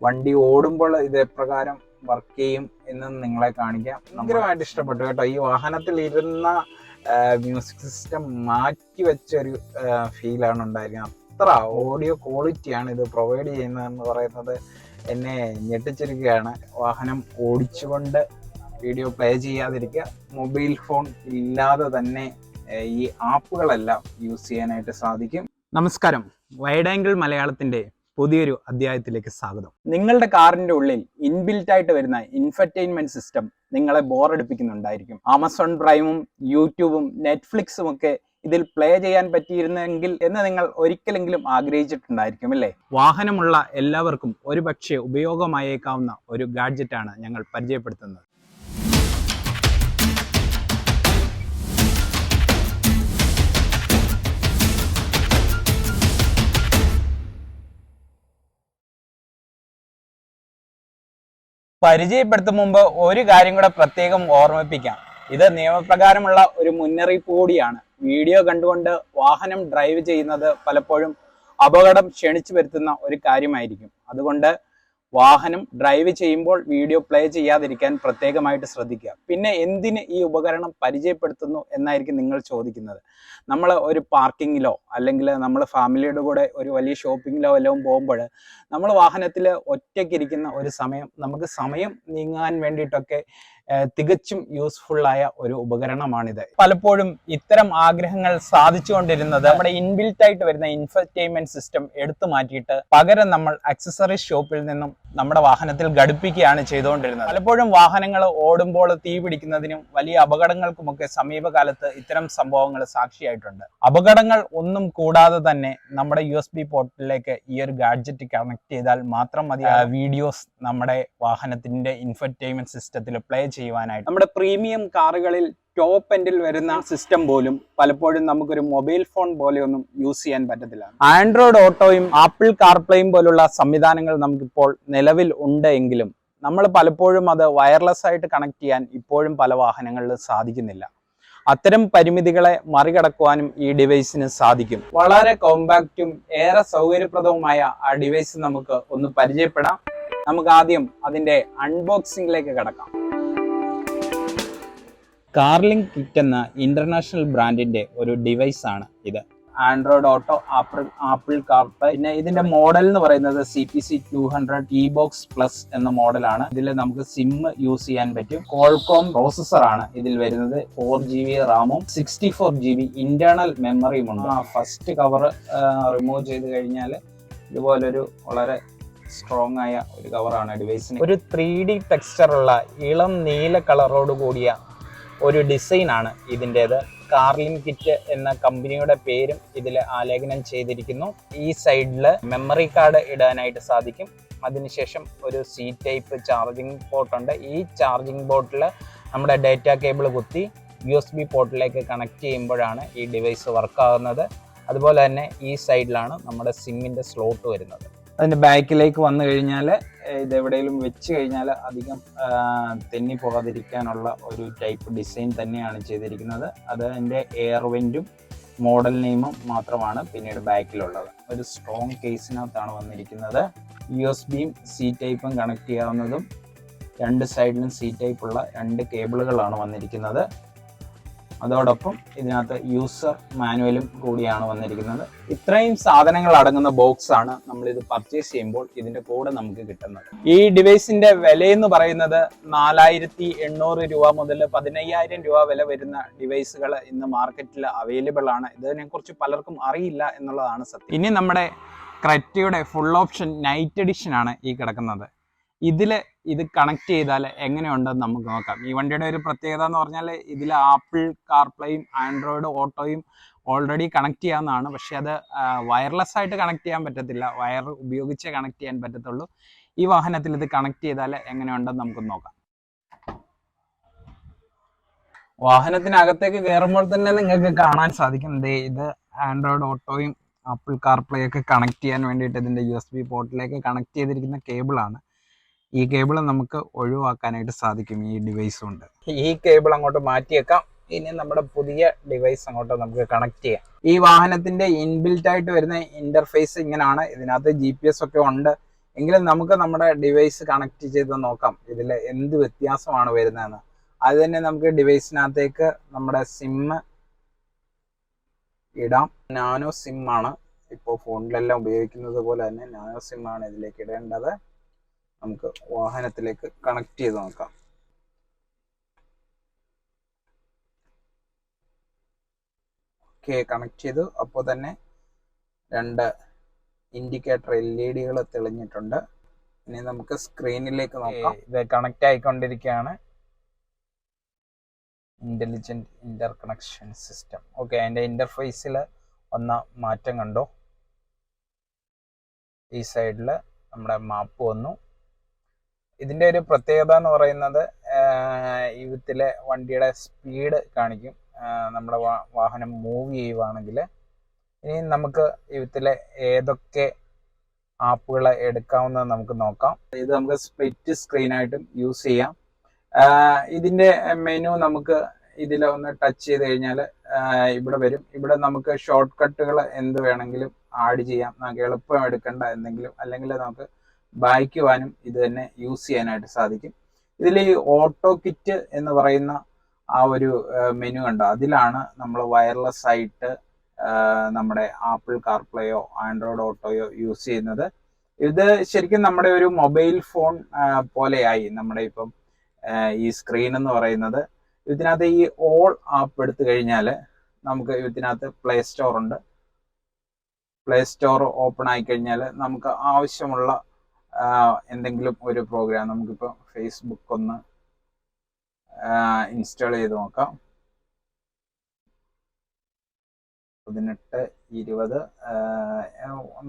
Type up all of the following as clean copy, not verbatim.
വണ്ടി ഓടുമ്പോൾ ഇത് എപ്രകാരം വർക്ക് ചെയ്യും എന്ന് നിങ്ങളെ കാണിക്കാം. ഭയങ്കരമായിട്ട് ഇഷ്ടപ്പെട്ടു കേട്ടോ. ഈ വാഹനത്തിൽ ഇരുന്ന മ്യൂസിക് സിസ്റ്റം മാറ്റി വെച്ചൊരു ഫീലാണ് ഉണ്ടായിരിക്കുന്നത്. അത്ര ഓഡിയോ ക്വാളിറ്റിയാണ് ഇത് പ്രൊവൈഡ് ചെയ്യുന്നതെന്ന് പറയുന്നത് എന്നെ ഞെട്ടിച്ചിരിക്കുകയാണ്. വാഹനം ഓടിച്ചുകൊണ്ട് വീഡിയോ പ്ലേ ചെയ്യാതിരിക്കുക, മൊബൈൽ ഫോൺ ഇല്ലാതെ തന്നെ ഈ ആപ്പുകളെല്ലാം യൂസ് ചെയ്യാനായിട്ട് സാധിക്കും. നമസ്കാരം, വൈഡ് ആംഗിൾ മലയാളത്തിന്റെ പുതിയൊരു അധ്യായത്തിലേക്ക് സ്വാഗതം. നിങ്ങളുടെ കാറിന്റെ ഉള്ളിൽ ഇൻബിൽറ്റ് ആയിട്ട് വരുന്ന ഇൻഫർടൈൻമെന്റ് സിസ്റ്റം നിങ്ങളെ ബോറടിപ്പിക്കുന്നുണ്ടായിരിക്കും. ആമസോൺ പ്രൈമും യൂട്യൂബും നെറ്റ്ഫ്ലിക്സും ഒക്കെ ഇതിൽ പ്ലേ ചെയ്യാൻ പറ്റിയിരുന്നെങ്കിൽ എന്ന് നിങ്ങൾ ഒരിക്കലെങ്കിലും ആഗ്രഹിച്ചിട്ടുണ്ടായിരിക്കും അല്ലേ? വാഹനമുള്ള എല്ലാവർക്കും ഒരുപക്ഷെ ഉപയോഗമായേക്കാവുന്ന ഒരു ഗാഡ്ജറ്റാണ് ഞങ്ങൾ പരിചയപ്പെടുത്തുന്നത്. പരിചയപ്പെടുത്തും മുമ്പ് ഒരു കാര്യം കൂടെ പ്രത്യേകം ഓർമ്മിപ്പിക്കാം. ഇത് നിയമപ്രകാരമുള്ള ഒരു മുന്നറിയിപ്പ് കൂടിയാണ്. വീഡിയോ കണ്ടുകൊണ്ട് വാഹനം ഡ്രൈവ് ചെയ്യുന്നത് പലപ്പോഴും അപകടം ക്ഷണിച്ചു വരുത്തുന്ന ഒരു കാര്യമായിരിക്കും. അതുകൊണ്ട് വാഹനം ഡ്രൈവ് ചെയ്യുമ്പോൾ വീഡിയോ പ്ലേ ചെയ്യാതിരിക്കാൻ പ്രത്യേകമായിട്ട് ശ്രദ്ധിക്കുക. പിന്നെ എന്തിന് ഈ ഉപകരണം പരിചയപ്പെടുത്തുന്നു എന്നായിരിക്കും നിങ്ങൾ ചോദിക്കുന്നത്. നമ്മൾ ഒരു പാർക്കിങ്ങിലോ അല്ലെങ്കിൽ നമ്മൾ ഫാമിലിയുടെ കൂടെ ഒരു വലിയ ഷോപ്പിങ്ങിലോ എല്ലാം പോകുമ്പോൾ നമ്മൾ വാഹനത്തിൽ ഒറ്റയ്ക്കിരിക്കുന്ന ഒരു സമയം, നമുക്ക് സമയം നീങ്ങാൻ വേണ്ടിയിട്ടൊക്കെ തികച്ചും യൂസ്ഫുള്ളായ ഒരു ഉപകരണമാണിത്. പലപ്പോഴും ഇത്തരം ആഗ്രഹങ്ങൾ സാധിച്ചുകൊണ്ടിരുന്നത് നമ്മുടെ ഇൻബിൽറ്റ് ആയിട്ട് വരുന്ന ഇൻഫർടൈൻമെന്റ് സിസ്റ്റം എടുത്തു മാറ്റിയിട്ട് പകരം നമ്മൾ അക്സസറീസ് ഷോപ്പിൽ നിന്നും നമ്മുടെ വാഹനത്തിൽ ഘടിപ്പിക്കുകയാണ് ചെയ്തുകൊണ്ടിരുന്നത്. പലപ്പോഴും വാഹനങ്ങൾ ഓടുമ്പോൾ തീ പിടിക്കുന്നതിനും വലിയ അപകടങ്ങൾക്കുമൊക്കെ സമീപകാലത്ത് ഇത്തരം സംഭവങ്ങൾ സാക്ഷിയായിട്ടുണ്ട്. അപകടങ്ങൾ ഒന്നും കൂടാതെ തന്നെ നമ്മുടെ USB പോർട്ടിലേക്ക് ഈ ഒരു ഗാഡ്ജറ്റ് കണക്ട് ചെയ്താൽ മാത്രം മതി വീഡിയോസ് നമ്മുടെ വാഹനത്തിന്റെ ഇൻഫർടൈൻമെന്റ് സിസ്റ്റത്തിൽ പ്ലേ ചെയ്യുവാനായിട്ട്. നമ്മുടെ പ്രീമിയം കാറുകളിൽ ടോപ്പ് എൻഡിൽ വരുന്ന സിസ്റ്റം പോലും പലപ്പോഴും നമുക്കൊരു മൊബൈൽ ഫോൺ പോലെയൊന്നും യൂസ് ചെയ്യാൻ പറ്റത്തില്ല. ആൻഡ്രോയിഡ് ഓട്ടോയും ആപ്പിൾ കാർപ്ലേയും പോലുള്ള സംവിധാനങ്ങൾ നമുക്കിപ്പോൾ നിലവിൽ ഉണ്ട് എങ്കിലും നമ്മൾ പലപ്പോഴും അത് വയർലെസ് ആയിട്ട് കണക്ട് ചെയ്യാൻ ഇപ്പോഴും പല വാഹനങ്ങളിലും സാധിക്കുന്നില്ല. അത്തരം പരിമിതികളെ മറികടക്കുവാനും ഈ ഡിവൈസിന് സാധിക്കും. വളരെ കോമ്പാക്റ്റും ഏറെ സൗകര്യപ്രദവുമായ ആ ഡിവൈസ് നമുക്ക് ഒന്ന് പരിചയപ്പെടാം. നമുക്ക് ആദ്യം അതിന്റെ അൺബോക്സിംഗിലേക്ക് കടക്കാം. കാർലിങ്ക് കിറ്റ് എന്ന ഇന്റർനാഷണൽ ബ്രാൻഡിന്റെ ഒരു ഡിവൈസ് ആണ് ഇത്. ആൻഡ്രോയിഡ് ഓട്ടോ, ആപ്പിൾ കാർപ്ലേ, പിന്നെ ഇതിന്റെ മോഡൽ എന്ന് പറയുന്നത് CPC 200 T-Box Plus എന്ന മോഡലാണ്. ഇതിൽ നമുക്ക് സിം യൂസ് ചെയ്യാൻ പറ്റും. കോൾകോം പ്രോസസർ ആണ് ഇതിൽ വരുന്നത്. 4GB റാമും 64GB ഇന്റേണൽ മെമ്മറിയും ഉണ്ട്. ഫസ്റ്റ് കവർ റിമൂവ് ചെയ്ത് കഴിഞ്ഞാൽ ഇതുപോലൊരു വളരെ സ്ട്രോങ് ആയ ഒരു കവറാണ് ഡിവൈസിന്. ഒരു 3D ടെക്സ്ചറുള്ള ഇളം നീല കളറോട് കൂടിയ ഒരു ഡിസൈനാണ് ഇതിൻ്റെത്. കാർലിൻ കിറ്റ് എന്ന കമ്പനിയുടെ പേരും ഇതിൽ ആലേഖനം ചെയ്തിരിക്കുന്നു. ഈ സൈഡിൽ മെമ്മറി കാർഡ് ഇടാനായിട്ട് സാധിക്കും. അതിനുശേഷം ഒരു C ടൈപ്പ് ചാർജിങ് പോർട്ടുണ്ട്. ഈ ചാർജിങ് പോർട്ടിൽ നമ്മുടെ ഡേറ്റ കേബിൾ കുത്തി USB പോർട്ടിലേക്ക് കണക്ട് ചെയ്യുമ്പോഴാണ് ഈ ഡിവൈസ് വർക്കാകുന്നത്. അതുപോലെ തന്നെ ഈ സൈഡിലാണ് നമ്മുടെ സിമ്മിൻ്റെ സ്ലോട്ട് വരുന്നത്. അതിൻ്റെ ബാക്കിലേക്ക് വന്നു കഴിഞ്ഞാൽ ഇതെവിടെയെങ്കിലും വെച്ച് കഴിഞ്ഞാൽ അധികം തെന്നി പോകാതിരിക്കാനുള്ള ഒരു ടൈപ്പ് ഡിസൈൻ തന്നെയാണ് ചെയ്തിരിക്കുന്നത്. അത് അതിൻ്റെ എയർ വെൻറ്റും മോഡൽ നെയിമും മാത്രമാണ് പിന്നീട് ബാക്കിലുള്ളത്. ഒരു സ്ട്രോങ് കേസിനകത്താണ് വന്നിരിക്കുന്നത്. USB-യും C ടൈപ്പും കണക്ട് ചെയ്യാവുന്നതും രണ്ട് സൈഡിലും C ടൈപ്പുള്ള രണ്ട് കേബിളുകളാണ് വന്നിരിക്കുന്നത്. അതോടൊപ്പം ഇതിനകത്ത് യൂസർ മാനുവലും കൂടിയാണ് വന്നിരിക്കുന്നത്. ഇത്രയും സാധനങ്ങൾ അടങ്ങുന്ന ബോക്സ് ആണ് നമ്മൾ ഇത് പർച്ചേസ് ചെയ്യുമ്പോൾ ഇതിന്റെ കൂടെ നമുക്ക് കിട്ടുന്നത്. ഈ ഡിവൈസിന്റെ വിലയെന്ന് പറയുന്നത് 4800 രൂപ മുതൽ 15000 രൂപ വില വരുന്ന ഡിവൈസുകൾ ഇന്ന് മാർക്കറ്റിൽ അവൈലബിൾ ആണ്. ഇതിനെക്കുറിച്ച് പലർക്കും അറിയില്ല എന്നുള്ളതാണ് സത്യം. ഇനി നമ്മുടെ ക്രെറ്റയുടെ ഫുൾ ഓപ്ഷൻ നൈറ്റ് എഡിഷൻ ആണ് ഈ കിടക്കുന്നത്. ഇത് കണക്ട് ചെയ്താൽ എങ്ങനെയുണ്ടെന്ന് നമുക്ക് നോക്കാം. ഈ വണ്ടിയുടെ ഒരു പ്രത്യേകത എന്ന് പറഞ്ഞാൽ ഇതിൽ ആപ്പിൾ കാർപ്ലേയും ആൻഡ്രോയിഡ് ഓട്ടോയും ഓൾറെഡി കണക്ട് ചെയ്യാവുന്നതാണ്. പക്ഷെ അത് വയർലെസ് ആയിട്ട് കണക്ട് ചെയ്യാൻ പറ്റത്തില്ല. വയർ ഉപയോഗിച്ചേ കണക്ട് ചെയ്യാൻ പറ്റത്തുള്ളൂ. ഈ വാഹനത്തിൽ ഇത് കണക്ട് ചെയ്താൽ എങ്ങനെയുണ്ടെന്ന് നമുക്ക് നോക്കാം. വാഹനത്തിനകത്തേക്ക് കയറുമ്പോൾ തന്നെ നിങ്ങൾക്ക് കാണാൻ സാധിക്കും ഇത് ആൻഡ്രോയിഡ് ഓട്ടോയും ആപ്പിൾ കാർപ്ലേ ഒക്കെ കണക്ട് ചെയ്യാൻ വേണ്ടിയിട്ട് ഇതിൻ്റെ USB പോർട്ടിലേക്ക് കണക്ട് ചെയ്തിരിക്കുന്ന കേബിളാണ്. ഈ കേബിൾ നമുക്ക് ഒഴിവാക്കാനായിട്ട് സാധിക്കും ഈ ഡിവൈസ് കൊണ്ട്. ഈ കേബിൾ അങ്ങോട്ട് മാറ്റിയേക്കാം. ഇനി നമ്മുടെ പുതിയ ഡിവൈസ് അങ്ങോട്ട് നമുക്ക് കണക്ട് ചെയ്യാം. ഈ വാഹനത്തിന്റെ ഇൻബിൽറ്റ് ആയിട്ട് വരുന്ന ഇന്റർഫേസ് ഇങ്ങനെയാണ്. ഇതിനകത്ത് GPS ഒക്കെ ഉണ്ട്. എങ്കിലും നമുക്ക് നമ്മുടെ ഡിവൈസ് കണക്ട് ചെയ്ത് നോക്കാം ഇതിൽ എന്ത് വ്യത്യാസമാണ് വരുന്നതെന്ന്. അത് തന്നെ നമുക്ക് ഡിവൈസിനകത്തേക്ക് നമ്മുടെ സിം ഇടാം. നാനോ സിം ആണ് ഇപ്പോൾ ഫോണിലെല്ലാം ഉപയോഗിക്കുന്നത് പോലെ തന്നെ നാനോ സിം ആണ് ഇതിലേക്ക് ഇടേണ്ടത്. നമുക്ക് വാഹനത്തിലേക്ക് കണക്ട് ചെയ്ത് നോക്കാം. ഓക്കെ, കണക്ട് ചെയ്തു. അപ്പോൾ തന്നെ 2 ഇൻഡിക്കേറ്റർ LED തെളിഞ്ഞിട്ടുണ്ട്. ഇനി നമുക്ക് സ്ക്രീനിലേക്ക് നോക്കാം. ഇത് കണക്ട് ആയിക്കൊണ്ടിരിക്കുകയാണ്. Intelligent Inter connection system. Okay, അതിൻ്റെ ഇന്റർഫേസിൽ ഒന്ന് മാറ്റം കണ്ടോ. ഈ സൈഡിൽ നമ്മുടെ മാപ്പ് വന്നു. ഇതിൻ്റെ ഒരു പ്രത്യേകത എന്ന് പറയുന്നത് ഇതിലെ വണ്ടിയുടെ സ്പീഡ് കാണിക്കും. നമ്മുടെ വാഹനം മൂവ് ചെയ്യുവാണെങ്കിൽ. ഇനി നമുക്ക് ഇതിലെ ഏതൊക്കെ ആപ്പുകൾ എടുക്കാവുന്നത് നമുക്ക് നോക്കാം. ഇത് നമുക്ക് സ്പ്ലിറ്റ് സ്ക്രീനായിട്ടും യൂസ് ചെയ്യാം. ഇതിൻ്റെ മെനു നമുക്ക് ഇതിൽ ഒന്ന് ടച്ച് ചെയ്ത് കഴിഞ്ഞാൽ ഇവിടെ വരും. ഇവിടെ നമുക്ക് ഷോർട്ട് കട്ടുകൾ എന്ത് വേണമെങ്കിലും ആഡ് ചെയ്യാം. നമുക്ക് എളുപ്പം എടുക്കേണ്ട എന്തെങ്കിലും, അല്ലെങ്കിൽ നമുക്ക് വായിക്കുവാനും ഇത് തന്നെ യൂസ് ചെയ്യാനായിട്ട് സാധിക്കും. ഇതിൽ ഈ ഓട്ടോ കിറ്റ് എന്ന് പറയുന്ന ആ ഒരു മെനു ഉണ്ട്. അതിലാണ് നമ്മൾ വയർലെസ് ആയിട്ട് നമ്മുടെ ആപ്പിൾ കാർപ്ലേയോ ആൻഡ്രോയിഡ് ഓട്ടോയോ യൂസ് ചെയ്യുന്നത്. ഇത് ശരിക്കും നമ്മുടെ ഒരു മൊബൈൽ ഫോൺ പോലെയായി. നമ്മുടെ ഇപ്പം ഈ സ്ക്രീൻ എന്ന് പറയുന്നത്, ഇതിനകത്ത് ഈ ഓൾ ആപ്പ് എടുത്തു കഴിഞ്ഞാൽ നമുക്ക് ഇതിനകത്ത് പ്ലേ സ്റ്റോർ ഉണ്ട്. പ്ലേ സ്റ്റോർ ഓപ്പൺ ആയി കഴിഞ്ഞാൽ നമുക്ക് ആവശ്യമുള്ള എന്തെങ്കിലും ഒരു പ്രോഗ്രാം, നമുക്കിപ്പോൾ ഫേസ്ബുക്ക് ഒന്ന് ഇൻസ്റ്റാൾ ചെയ്ത് നോക്കാം. 18, 20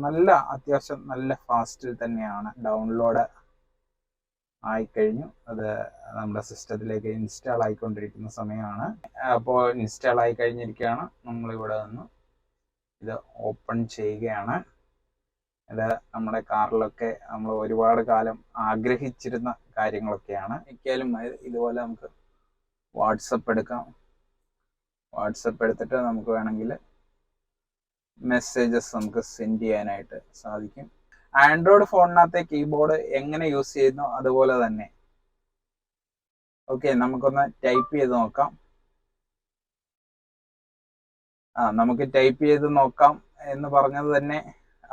നല്ല അത്യാവശ്യം നല്ല ഫാസ്റ്റിൽ തന്നെയാണ് ഡൗൺലോഡ് ആയിക്കഴിഞ്ഞു. അത് നമ്മുടെ സിസ്റ്റത്തിലേക്ക് ഇൻസ്റ്റാൾ ആയിക്കൊണ്ടിരിക്കുന്ന സമയമാണ്. അപ്പോൾ ഇൻസ്റ്റാൾ ആയി കഴിഞ്ഞിരിക്കുകയാണ്. നമ്മളിവിടെ നിന്ന് ഇത് ഓപ്പൺ ചെയ്യുകയാണ്. ഇത് നമ്മുടെ കാറിലൊക്കെ നമ്മൾ ഒരുപാട് കാലം ആഗ്രഹിച്ചിരുന്ന കാര്യങ്ങളൊക്കെയാണ്. മിക്കവാറും ഇതുപോലെ നമുക്ക് വാട്സപ്പ് എടുക്കാം. വാട്സപ്പ് എടുത്തിട്ട് നമുക്ക് വേണമെങ്കിൽ മെസ്സേജസ് നമുക്ക് സെൻഡ് ചെയ്യാനായിട്ട് സാധിക്കും. ആൻഡ്രോയിഡ് ഫോണിനകത്തെ കീബോർഡ് എങ്ങനെ യൂസ് ചെയ്യുന്നു അതുപോലെ തന്നെ. ഓക്കെ, നമുക്കൊന്ന് ടൈപ്പ് ചെയ്ത് നോക്കാം. നമുക്ക് ടൈപ്പ് ചെയ്ത് നോക്കാം എന്ന് പറഞ്ഞത് തന്നെ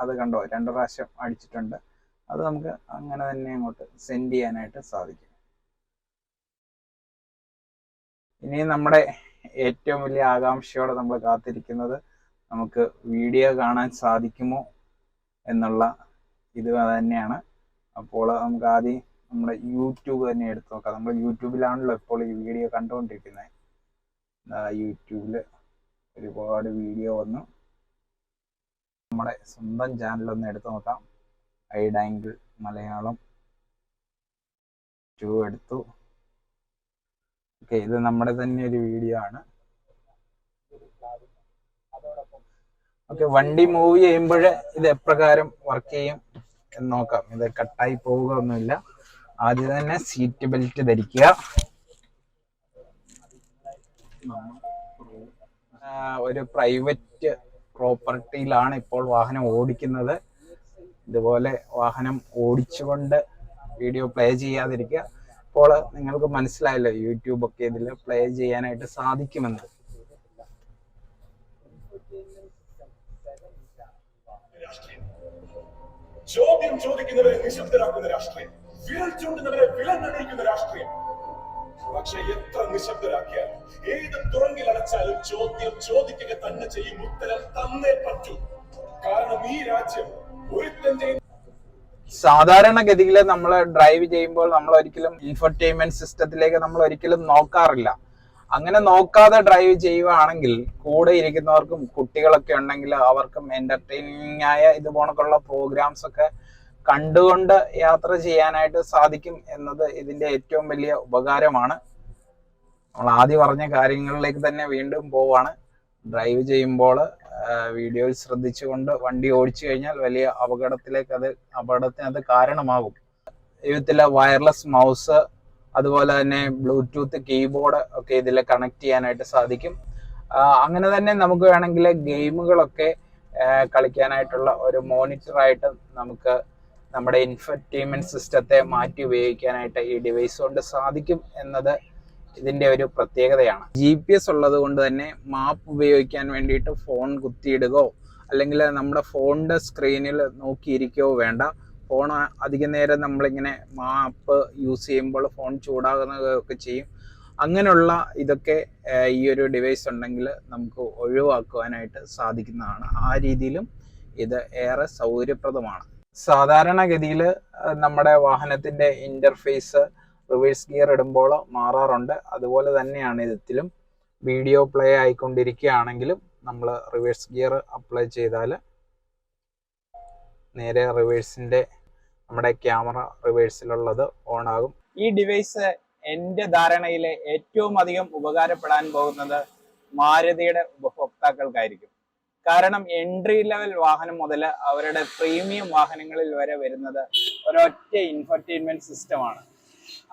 അത് കണ്ടോ, 2 പ്രാവശ്യം അടിച്ചിട്ടുണ്ട്. അത് നമുക്ക് അങ്ങനെ തന്നെ അങ്ങോട്ട് സെൻഡ് ചെയ്യാനായിട്ട് സാധിക്കും. ഇനി നമ്മുടെ ഏറ്റവും വലിയ ആകാംക്ഷയോടെ നമ്മൾ കാത്തിരിക്കുന്നത് നമുക്ക് വീഡിയോ കാണാൻ സാധിക്കുമോ എന്നുള്ള ഇത് തന്നെയാണ്. അപ്പോൾ നമുക്ക് ആദ്യം നമ്മുടെ യൂട്യൂബ് തന്നെ എടുത്ത് നോക്കാം. നമ്മൾ യൂട്യൂബിലാണല്ലോ ഇപ്പോൾ ഈ വീഡിയോ കണ്ടുകൊണ്ടിരിക്കുന്നത്. യൂട്യൂബിൽ ഒരുപാട് വീഡിയോ വന്നു. നമ്മുടെ സ്വന്തം ചാനലൊന്ന് എടുത്തു നോക്കാം. വൈഡ് ആംഗിൾ മലയാളം 2 എടുത്തു. ഓക്കെ, ഇത് നമ്മുടെ തന്നെ ഒരു വീഡിയോ ആണ്. ഓക്കെ, വണ്ടി മൂവ് ചെയ്യുമ്പോൾ ഇത് എപ്രകാരം വർക്ക് ചെയ്യും എന്ന് നോക്കാം. ഇത് കട്ടായി പോവുക ഒന്നുമില്ല. ആദ്യം തന്നെ സീറ്റ് ബെൽറ്റ് ധരിക്കുക. ഒരു പ്രൈവറ്റ് പ്രോപ്പർട്ടിയിലാണ് ഇപ്പോൾ വാഹനം ഓടിക്കുന്നത്. ഇതുപോലെ വാഹനം ഓടിച്ചുകൊണ്ട് വീഡിയോ പ്ലേ ചെയ്യാതിരിക്കുക. അപ്പോൾ നിങ്ങൾക്ക് മനസ്സിലായല്ലോ യൂട്യൂബ് ഒക്കെ ഇതിൽ പ്ലേ ചെയ്യാനായിട്ട് സാധിക്കുമെന്ന്. ചോദ്യം ചോദിക്കുന്നവരെ നിശബ്ദരാക്കുന്ന രാഷ്ട്രീയം, വിരൽ ചൂണ്ടുന്നവരെ വിലങ്ങണിയിക്കുന്ന രാഷ്ട്രീയം. പക്ഷെ എത്ര നിശബ്ദരാക്കിയാൽ, ഏത് തുറങ്കിൽ അടച്ചാലും ചോദ്യം ചോദിക്കുക തന്നെ ചെയ്യും. ഉത്തരം തന്നേ പറ്റൂ. കാരണം ഈ രാജ്യം ഒരുത്തന്റെ സാധാരണഗതിയിൽ നമ്മൾ ഡ്രൈവ് ചെയ്യുമ്പോൾ നമ്മൾ ഒരിക്കലും ഇൻഫർടൈൻമെന്റ് സിസ്റ്റത്തിലേക്ക് നമ്മൾ ഒരിക്കലും നോക്കാറില്ല. അങ്ങനെ നോക്കാതെ ഡ്രൈവ് ചെയ്യുകയാണെങ്കിൽ കൂടെ ഇരിക്കുന്നവർക്കും കുട്ടികളൊക്കെ ഉണ്ടെങ്കിൽ അവർക്കും എന്റർടൈനിങ് ആയ ഇതുപോണക്കുള്ള പ്രോഗ്രാംസ് ഒക്കെ കണ്ടുകൊണ്ട് യാത്ര ചെയ്യാനായിട്ട് സാധിക്കും എന്നത് ഇതിന്റെ ഏറ്റവും വലിയ ഉപകാരമാണ്. നമ്മൾ ആദ്യം പറഞ്ഞ കാര്യങ്ങളിലേക്ക് തന്നെ വീണ്ടും പോവാണ്. ഡ്രൈവ് ചെയ്യുമ്പോൾ വീഡിയോയിൽ ശ്രദ്ധിച്ചുകൊണ്ട് വണ്ടി ഓടിച്ചു കഴിഞ്ഞാൽ വലിയ അപകടത്തിന് അത് കാരണമാകും. ഇതിലെ വയർലെസ് മൗസ്, അതുപോലെ തന്നെ ബ്ലൂടൂത്ത് കീബോർഡ് ഒക്കെ ഇതിൽ കണക്ട് ചെയ്യാനായിട്ട് സാധിക്കും. അങ്ങനെ തന്നെ നമുക്ക് വേണമെങ്കിൽ ഗെയിമുകളൊക്കെ കളിക്കാനായിട്ടുള്ള ഒരു മോണിറ്ററായിട്ട് നമുക്ക് നമ്മുടെ ഇൻഫർടൈൻമെന്റ് സിസ്റ്റത്തെ മാറ്റി ഉപയോഗിക്കാനായിട്ട് ഈ ഡിവൈസ് കൊണ്ട് സാധിക്കും എന്നത് ഇതിന്റെ ഒരു പ്രത്യേകതയാണ്. GPS ഉള്ളത് കൊണ്ട് തന്നെ മാപ്പ് ഉപയോഗിക്കാൻ വേണ്ടിയിട്ട് ഫോൺ കുത്തിയിടുകയോ അല്ലെങ്കിൽ നമ്മുടെ ഫോണിന്റെ സ്ക്രീനിൽ നോക്കിയിരിക്കുകയോ വേണ്ട. ഫോൺ അധിക നേരം നമ്മളിങ്ങനെ മാപ്പ് യൂസ് ചെയ്യുമ്പോൾ ഫോൺ ചൂടാകുന്നതൊക്കെ ചെയ്യും. അങ്ങനെയുള്ള ഇതൊക്കെ ഈ ഒരു ഡിവൈസ് ഉണ്ടെങ്കിൽ നമുക്ക് ഒഴിവാക്കുവാനായിട്ട് സാധിക്കുന്നതാണ്. ആ രീതിയിലും ഇത് ഏറെ സൗകര്യപ്രദമാണ്. സാധാരണഗതിയിൽ നമ്മുടെ വാഹനത്തിന്റെ ഇന്റർഫേസ് റിവേഴ്സ് ഗിയർ ഇടുമ്പോൾ മാറാറുണ്ട്. അതുപോലെ തന്നെയാണ് ഇതിലും. വീഡിയോ പ്ലേ ആയിക്കൊണ്ടിരിക്കുകയാണെങ്കിലും നമ്മൾ റിവേഴ്സ് ഗിയർ അപ്ലൈ ചെയ്താൽ നേരെ റിവേഴ്സിന്റെ നമ്മുടെ ക്യാമറ റിവേഴ്സിലുള്ളത് ഓൺ ആകും. ഈ ഡിവൈസ് എൻ്റെ ധാരണയിൽ ഏറ്റവും അധികം ഉപകാരപ്പെടാൻ പോകുന്നത് മാരുതിയുടെ ഉപഭോക്താക്കൾക്കായിരിക്കും. കാരണം എൻട്രി ലെവൽ വാഹനം മുതൽ അവരുടെ പ്രീമിയം വാഹനങ്ങളിൽ വരെ വരുന്നത് ഒരൊറ്റ ഇൻഫർടൈൻമെന്റ് സിസ്റ്റമാണ്.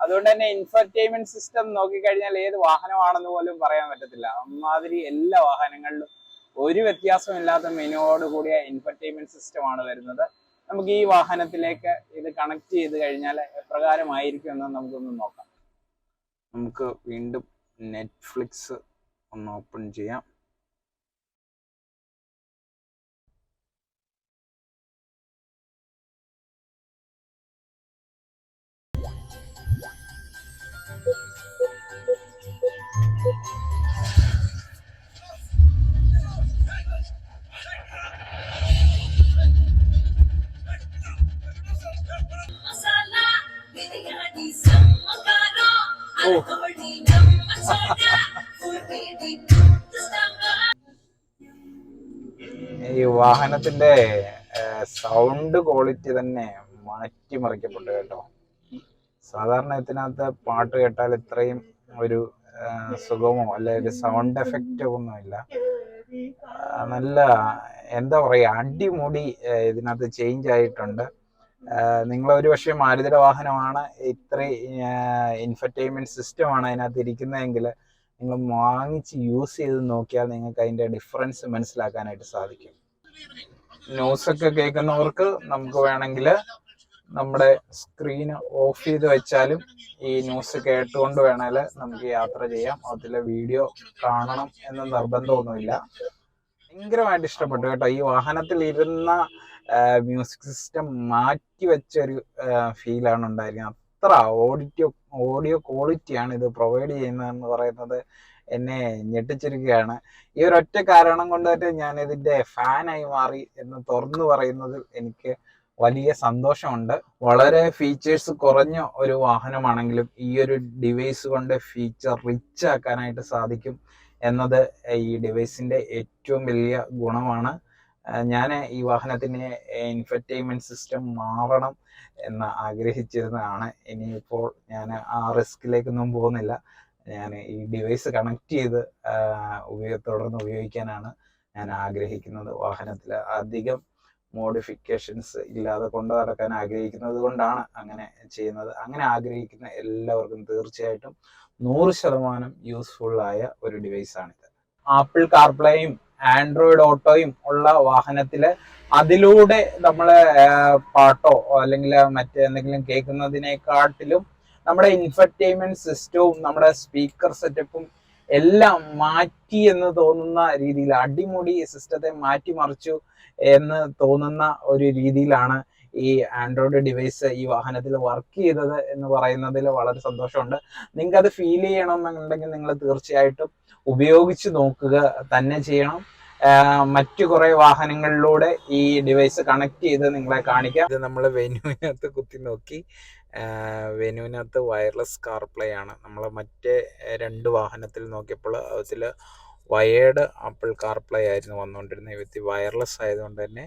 അതുകൊണ്ട് തന്നെ ഇൻഫർടൈൻമെന്റ് സിസ്റ്റം നോക്കിക്കഴിഞ്ഞാൽ ഏത് വാഹനമാണെന്ന് പോലും പറയാൻ പറ്റത്തില്ല. അമ്മാതിരി എല്ലാ വാഹനങ്ങളിലും ഒരു വ്യത്യാസമില്ലാത്ത മെനുവോട് കൂടിയ ഇൻഫർടൈൻമെന്റ് സിസ്റ്റമാണ് വരുന്നത്. നമുക്ക് ഈ വാഹനത്തിലേക്ക് ഇത് കണക്ട് ചെയ്ത് കഴിഞ്ഞാൽ എപ്രകാരമായിരിക്കും എന്ന് നമുക്കൊന്ന് നോക്കാം. നമുക്ക് വീണ്ടും നെറ്റ്ഫ്ലിക്സ് ഒന്ന് ഓപ്പൺ ചെയ്യാം. ഈ വാഹനത്തിന്റെ സൗണ്ട് ക്വാളിറ്റി തന്നെ മാറ്റിമറിക്കപ്പെട്ടു കേട്ടോ. സാധാരണ ഇതിനകത്ത് പാട്ട് കേട്ടാൽ ഇത്രയും ഒരു സുഖമോ അല്ലെ ഒരു സൗണ്ട് എഫക്റ്റോ ഒന്നുമില്ല. നല്ല എന്താ പറയുക, അടിമുടി ഇതിനകത്ത് ചേഞ്ച് ആയിട്ടുണ്ട്. നിങ്ങൾ ഒരു പക്ഷേ മാരുതിയുടെ വാഹനമാണ്, ഇത്രയും ഇൻഫർടൈൻമെന്റ് സിസ്റ്റമാണ് അതിനകത്ത് ഇരിക്കുന്നതെങ്കിൽ നിങ്ങൾ വാങ്ങിച്ച് യൂസ് ചെയ്ത് നോക്കിയാൽ നിങ്ങൾക്ക് അതിൻ്റെ ഡിഫറൻസ് മനസ്സിലാക്കാനായിട്ട് സാധിക്കും. ന്യൂസൊക്കെ കേൾക്കുന്നവർക്ക് നമുക്ക് വേണമെങ്കിൽ നമ്മുടെ സ്ക്രീൻ ഓഫ് ചെയ്ത് വെച്ചാലും ഈ ന്യൂസ് കേട്ടുകൊണ്ട് വേണേൽ നമുക്ക് യാത്ര ചെയ്യാം. അതിലെ വീഡിയോ കാണണം എന്ന നിർബന്ധമൊന്നുമില്ല. ഭയങ്കരമായിട്ട് ഇഷ്ടപ്പെട്ടു കേട്ടോ. ഈ വാഹനത്തിൽ ഇരുന്ന മ്യൂസിക് സിസ്റ്റം മാറ്റി വെച്ചൊരു ഫീലാണ് ഉണ്ടായിരിക്കുന്നത്. അത്ര ഓഡിയോ ക്വാളിറ്റിയാണ് ഇത് പ്രൊവൈഡ് ചെയ്യുന്നതെന്ന് പറയുന്നത് എന്നെ ഞെട്ടിച്ചിരിക്കുകയാണ്. ഈ ഒരൊറ്റ കാരണം കൊണ്ട് തന്നെ ഞാൻ ഇതിന്റെ ഫാനായി മാറി എന്ന് തുറന്നു പറയുന്നതിൽ എനിക്ക് വലിയ സന്തോഷമുണ്ട്. വളരെ ഫീച്ചേഴ്സ് കുറഞ്ഞ ഒരു വാഹനമാണെങ്കിലും ഈ ഒരു ഡിവൈസ് കൊണ്ട് ഫീച്ചർ റിച്ച് ആക്കാനായിട്ട് സാധിക്കും എന്നത് ഈ ഡിവൈസിന്റെ ഏറ്റവും വലിയ ഗുണമാണ്. ഞാൻ ഈ വാഹനത്തിന് ഇൻഫർടൈൻമെന്റ് സിസ്റ്റം മാറണം എന്ന് ആഗ്രഹിച്ചിരുന്നതാണ്. ഇനിയിപ്പോൾ ഞാൻ ആ റിസ്കിലേക്കൊന്നും പോകുന്നില്ല. ഞാൻ ഈ ഡിവൈസ് കണക്ട് ചെയ്ത് തുടർന്ന് ഉപയോഗിക്കാനാണ് ഞാൻ ആഗ്രഹിക്കുന്നത്. വാഹനത്തിൽ അധികം മോഡിഫിക്കേഷൻസ് ഇല്ലാതെ കൊണ്ടു നടക്കാൻ ആഗ്രഹിക്കുന്നത് കൊണ്ടാണ് അങ്ങനെ ചെയ്യുന്നത്. അങ്ങനെ ആഗ്രഹിക്കുന്ന എല്ലാവർക്കും തീർച്ചയായിട്ടും 100% യൂസ്ഫുൾ ആയ ഒരു ഡിവൈസാണിത്. ആപ്പിൾ കാർപ്ലേയും ആൻഡ്രോയിഡ് ഓട്ടോയും ഉള്ള വാഹനത്തില് അതിലൂടെ നമ്മള് പാട്ടോ അല്ലെങ്കിൽ മറ്റെന്തെങ്കിലും കേൾക്കുന്നതിനെക്കാട്ടിലും നമ്മുടെ ഇൻഫർടൈൻമെന്റ് സിസ്റ്റവും നമ്മുടെ സ്പീക്കർ സെറ്റപ്പും എല്ലാം മാറ്റി എന്ന് തോന്നുന്ന രീതിയിൽ, അടിമുടി സിസ്റ്റത്തെ മാറ്റിമറിച്ചു എന്ന് തോന്നുന്ന ഒരു രീതിയിലാണ് ഈ ആൻഡ്രോയിഡ് ഡിവൈസ് ഈ വാഹനത്തിൽ വർക്ക് ചെയ്തത് എന്ന് പറയുന്നതിൽ വളരെ സന്തോഷമുണ്ട്. നിങ്ങൾക്ക് അത് ഫീൽ ചെയ്യണമെന്നുണ്ടെങ്കിൽ നിങ്ങൾ തീർച്ചയായിട്ടും ഉപയോഗിച്ച് നോക്കുക തന്നെ ചെയ്യണം. മറ്റു കുറെ വാഹനങ്ങളിലൂടെ ഈ ഡിവൈസ് കണക്ട് ചെയ്ത് നിങ്ങളെ കാണിക്കാം. ഇത് നമ്മൾ വെന്യൂവിനകത്ത് കുത്തി നോക്കി. വെന്യൂവിനകത്ത് വയർലെസ് കാർപ്ലേ ആണ്. നമ്മൾ മറ്റേ 2 വാഹനത്തിൽ നോക്കിയപ്പോൾ അതിൽ വയേർഡ് ആപ്പിൾ കാർപ്ലേ ആയിരുന്നു വന്നുകൊണ്ടിരുന്നത്. ഇത് വയർലെസ് ആയതുകൊണ്ട് തന്നെ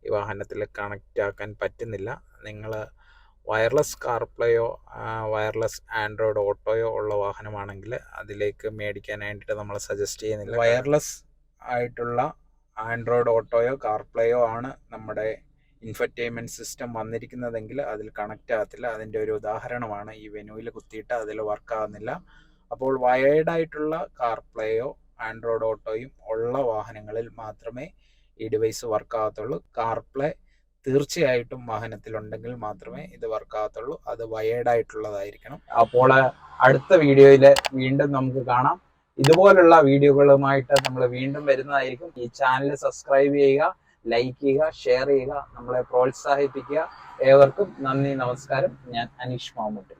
ഈ വാഹനത്തിൽ കണക്റ്റ് ആക്കാൻ പറ്റുന്നില്ല. നിങ്ങൾ വയർലെസ് കാർപ്ലേയോ വയർലെസ് ആൻഡ്രോയിഡ് ഓട്ടോയോ ഉള്ള വാഹനമാണെങ്കിൽ അതിലേക്ക് മേടിക്കാനായിട്ട് നമ്മൾ സജസ്റ്റ് ചെയ്യുന്നില്ല. വയർലെസ് ആയിട്ടുള്ള ആൻഡ്രോയിഡ് ഓട്ടോയോ കാർപ്ലേയോ ആണ് നമ്മുടെ ഇൻഫർടൈൻമെന്റ് സിസ്റ്റം വന്നിരിക്കുന്നതെങ്കിൽ അതിൽ കണക്റ്റ് ആകത്തില്ല. അതിൻ്റെ ഒരു ഉദാഹരണമാണ് ഈ വെനുവിൽ കുത്തിയിട്ട് അതിൽ വർക്ക് ആകുന്നില്ല. അപ്പോൾ വയേർഡ് ആയിട്ടുള്ള കാർപ്ലേയോ ആൻഡ്രോയിഡ് ഓട്ടോയും ഉള്ള വാഹനങ്ങളിൽ മാത്രമേ ഈ ഡിവൈസ് വർക്ക് ആകത്തുള്ളൂ. കാർപ്ലേ തീർച്ചയായിട്ടും വാഹനത്തിലുണ്ടെങ്കിൽ മാത്രമേ ഇത് വർക്കാകത്തുള്ളൂ. അത് വയേർഡ് ആയിട്ടുള്ളതായിരിക്കണം. അപ്പോൾ അടുത്ത വീഡിയോയിൽ വീണ്ടും നമുക്ക് കാണാം. ഇതുപോലുള്ള വീഡിയോകളുമായിട്ട് നമ്മൾ വീണ്ടും വരുന്നതായിരിക്കും. ഈ ചാനൽ സബ്സ്ക്രൈബ് ചെയ്യുക, ലൈക്ക് ചെയ്യുക, ഷെയർ ചെയ്യുക, നമ്മളെ പ്രോത്സാഹിപ്പിക്കുക. ഏവർക്കും നന്ദി, നമസ്കാരം. ഞാൻ അനീഷ് മാമുട്ടി.